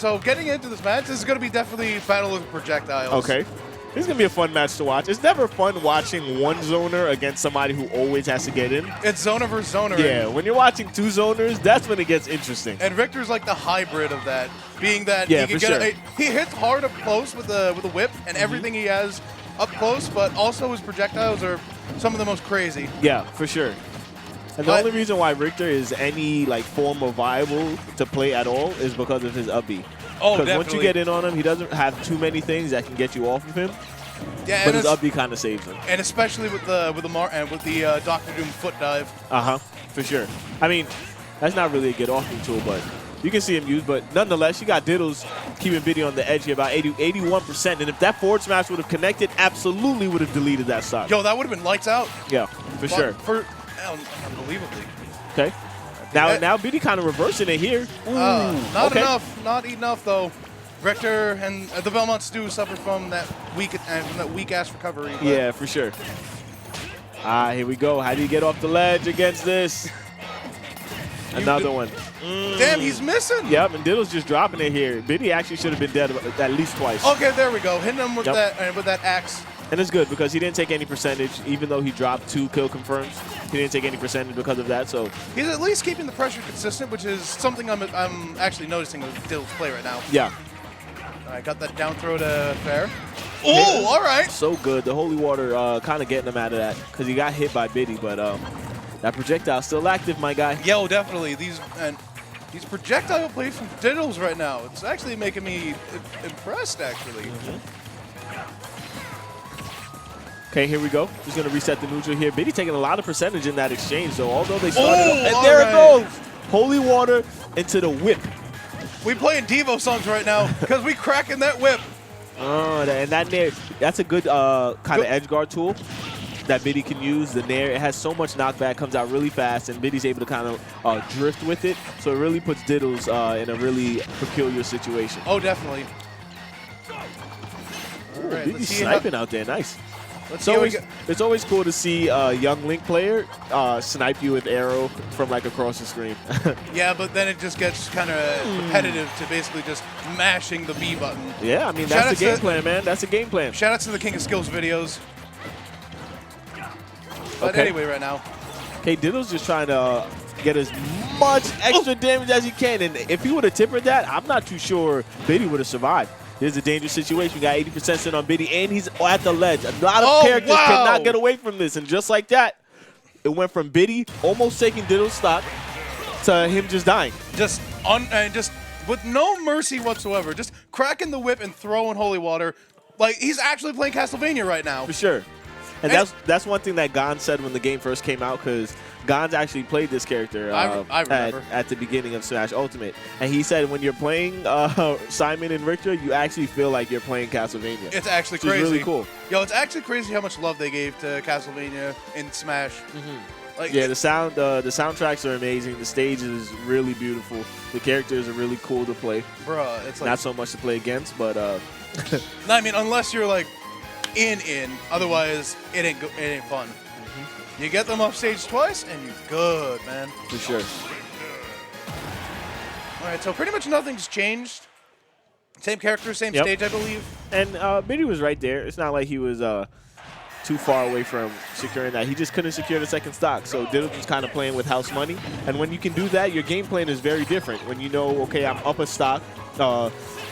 so getting into this match, this is going to be definitely battle of projectiles. Okay. This is going to be a fun match to watch. It's never fun watching one zoner against somebody who always has to get in. It's zoner versus zoner. Yeah, when you're watching two zoners, that's when it gets interesting. And Richter's like the hybrid of that, being that yeah, he can sure. He hits hard up close with the whip and everything he has up close, but also his projectiles are some of the most crazy. Yeah, for sure. And the only reason why Richter is any like form of viable to play at all is because of his up B. Oh, because once you get in on him, he doesn't have too many things that can get you off of him. Yeah, but his up B kind of saves him. And especially with the Dr. Doom foot dive. For sure. I mean, that's not really a good offing tool, but you can see him use. But nonetheless, you got Diddles keeping Biddy on the edge here, about 81%. And if that forward smash would have connected, absolutely would have deleted that stock. Yo, that would have been lights out. Yeah, for sure. Unbelievably. Okay. Now Biddy kind of reversing it here. Not enough. Not enough, though. Richter and the Belmonts do suffer from that weak-ass recovery. But. Yeah, for sure. Here we go. How do you get off the ledge against this? Another one. Damn, he's missing. Yep, and Diddles just dropping it here. Biddy actually should have been dead at least twice. Okay, there we go. Hitting him with that axe. And it's good because he didn't take any percentage, even though he dropped 2 kill confirms. He didn't take any percentage because of that. So he's at least keeping the pressure consistent, which is something I'm actually noticing with Diddles' play right now. Yeah. I got that down throw to fair. Oh, all right. So good. The holy water kind of getting him out of that because he got hit by Biddy, but that projectile's still active, my guy. Yo, definitely. These projectile plays from Diddles right now, it's actually making me impressed, actually. Okay, here we go. Just going to reset the neutral here. Biddy taking a lot of percentage in that exchange, so although they started and there it goes. Holy water into the whip. We playing Devo songs right now because we cracking that whip. Oh, and that nair, that's a good kind of edge guard tool that Biddy can use. The nair, it has so much knockback, comes out really fast, and Biddy's able to kind of drift with it. So it really puts Diddles in a really peculiar situation. Oh, definitely. Ooh, right, Biddy's sniping out there. Nice. So it's always cool to see a young Link player snipe you with arrow from like across the screen. Yeah, but then it just gets kind of repetitive to basically just mashing the B button. Yeah, I mean, that's the game plan, man. That's the game plan. Shout out to the King of Skills videos. But anyway, right now. Okay, Diddle's just trying to get as much extra damage as he can. And if he would have tippered that, I'm not too sure Biddy would have survived. Here's a dangerous situation. We got 80% sit on Biddy, and he's at the ledge. A lot of characters cannot get away from this. And just like that, it went from Biddy almost taking Diddle's stock to him just dying. Just with no mercy whatsoever. Just cracking the whip and throwing holy water. Like, he's actually playing Castlevania right now. For sure. And that's one thing that Gon said when the game first came out, because Gon's actually played this character I remember. At the beginning of Smash Ultimate. And he said when you're playing Simon and Richter, you actually feel like you're playing Castlevania. It's actually crazy. It's really cool. Yo, it's actually crazy how much love they gave to Castlevania in Smash. Like, yeah, the soundtracks are amazing. The stage is really beautiful. The characters are really cool to play. Bruh, it's like... Not so much to play against, but... No, I mean, unless you're like... in. Otherwise, it ain't fun. You get them off stage twice, and you're good, man. For sure. All right, so pretty much nothing's changed. Same character, same stage, I believe. And Biddy was right there. It's not like he was too far away from securing that. He just couldn't secure the second stock. So Diddles was kind of playing with house money. And when you can do that, your game plan is very different. When you know, okay, I'm up a stock.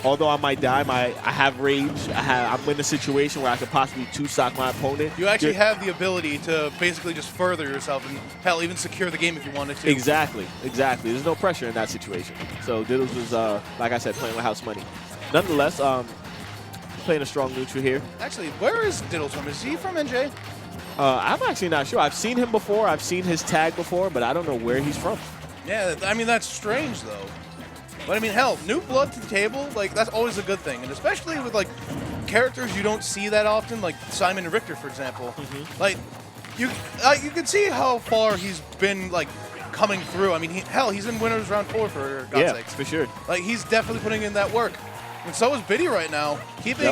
Although I might die, I have rage. I'm in a situation where I could possibly two-stock my opponent. You actually have the ability to basically just further yourself and, hell, even secure the game if you wanted to. Exactly. There's no pressure in that situation. So Diddles was, like I said, playing with house money. Nonetheless, playing a strong neutral here. Actually, where is Diddles from? Is he from NJ? I'm actually not sure. I've seen him before. I've seen his tag before, but I don't know where he's from. Yeah, I mean, that's strange, though. But I mean, hell, new blood to the table, like, that's always a good thing. And especially with, like, characters you don't see that often, like Simon and Richter, for example. Like, you can see how far he's been, like, coming through. I mean, he's in winners round 4 for God's sakes. For sure. Like, he's definitely putting in that work. And so is Biddy right now, keeping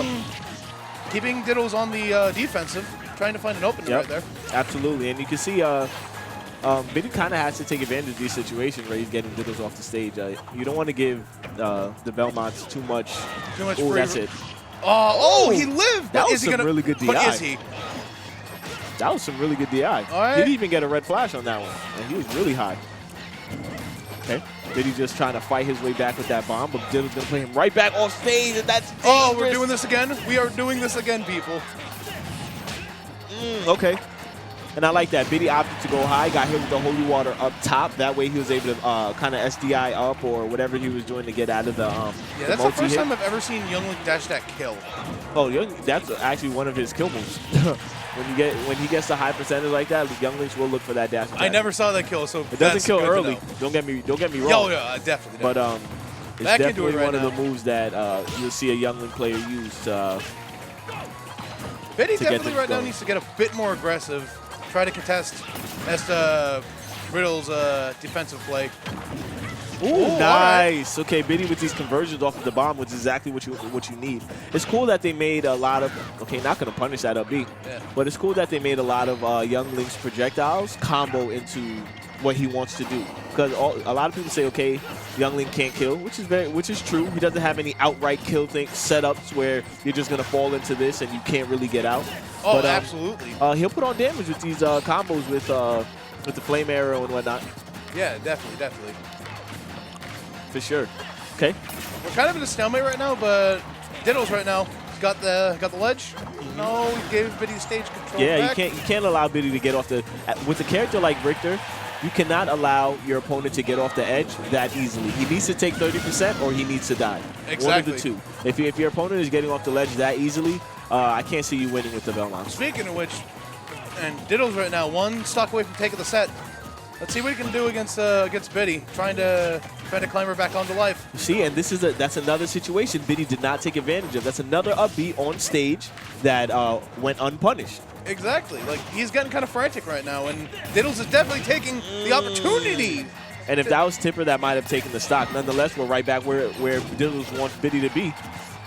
Diddles on the defensive, trying to find an opening right there. Absolutely. And you can see Biddy kind of has to take advantage of these situations where he's getting Diddles off the stage. You don't want to give the Belmonts too much. Oh, that's it. Oh, he lived. That was some really good DI. But is he? That was some really good DI. Right. He didn't even get a red flash on that one, and he was really high. Okay. Biddy just trying to fight his way back with that bomb, but Diddles going to play him right back off stage, and that's dangerous. Oh, we're doing this again? We are doing this again, people. Okay. And I like that. Biddy opted to go high, got hit with the holy water up top. That way he was able to kind of SDI up or whatever he was doing to get out of the yeah, that's the first time I've ever seen Youngling dash that kill. Oh, that's actually one of his kill moves. when he gets the high percentage like that, Younglings will look for that dash attack. I never saw that kill, so it doesn't kill early. Don't get me wrong. Yo, yeah, definitely. But it's definitely one of the moves that you'll see a Youngling player use. Biddy definitely right now needs to get a bit more aggressive. Try to contest Riddle's defensive play. Ooh, nice. Right. Okay, Biddy with these conversions off of the bomb was exactly what you need. It's cool that they made a lot of, okay, not going to punish that up B, but it's cool that they made a lot of Youngling's projectiles combo into what he wants to do. Because a lot of people say, okay, Youngling can't kill, which is true. He doesn't have any outright kill setups where you're just going to fall into this and you can't really get out. Oh, but, absolutely. He'll put on damage with these combos with the flame arrow and whatnot. Yeah, definitely. For sure. Okay. We're kind of in a stalemate right now, but Diddles right now got the ledge. No, he gave Biddy stage control. Yeah, back. you can't allow Biddy to get off the with a character like Richter. You cannot allow your opponent to get off the edge that easily. He needs to take 30% or he needs to die. Exactly. One of the two. If your opponent is getting off the ledge that easily, I can't see you winning with the Belmont. Speaking of which, and Diddles right now, one stock away from taking the set. Let's see what he can do against Biddy, trying to climb her back onto life. See, and that's another situation Biddy did not take advantage of. That's another upbeat on stage that went unpunished. Exactly. Like, he's getting kind of frantic right now, and Diddles is definitely taking the opportunity. And if that was Tipper, that might have taken the stock. Nonetheless, we're right back where Diddles wants Biddy to be.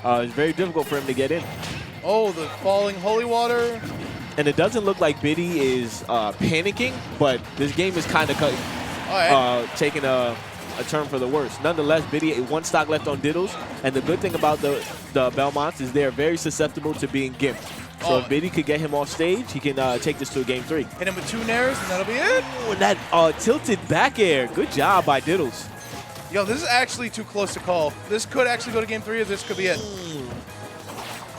It's very difficult for him to get in. Oh, the falling holy water. And it doesn't look like Biddy is panicking, but this game is kind of taking a turn for the worse. Nonetheless, Biddy, one stock left on Diddles, and the good thing about the Belmonts is they're very susceptible to being gimped. So if Biddy could get him off stage, he can take this to a game 3. Hit him with 2 nairs, and that'll be it. Ooh, and that tilted back air. Good job by Diddles. Yo, this is actually too close to call. This could actually go to game 3, or this could be it.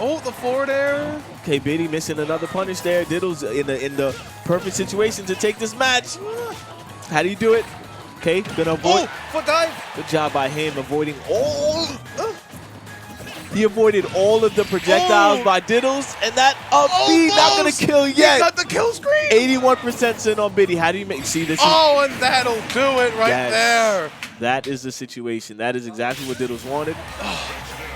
Oh, the forward air. Okay, Biddy missing another punish there. Diddles in the perfect situation to take this match. How do you do it? Okay, gonna avoid. Oh, foot dive. Good job by him avoiding all. He avoided all of the projectiles by Diddles, and that up B not gonna kill yet. He got the kill screen. 81% sin on Biddy. How do you make? See this? Oh, and that'll do it right there. That is the situation. That is exactly what Diddles wanted.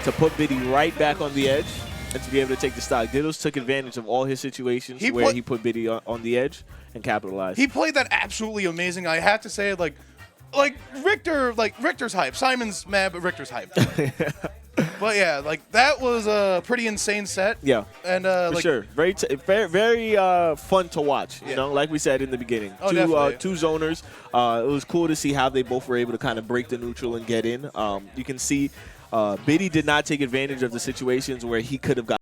To put Biddy right back on the edge and to be able to take the stock. Diddles took advantage of all his situations where he put Biddy on the edge and capitalized. He played that absolutely amazing. I have to say, like Richter's hype. Simon's mad, but Richter's hype. But yeah, like that was a pretty insane set. Yeah, and for sure, very fun to watch. You know, like we said in the beginning, two zoners. It was cool to see how they both were able to kind of break the neutral and get in. You can see Biddy did not take advantage of the situations where he could have got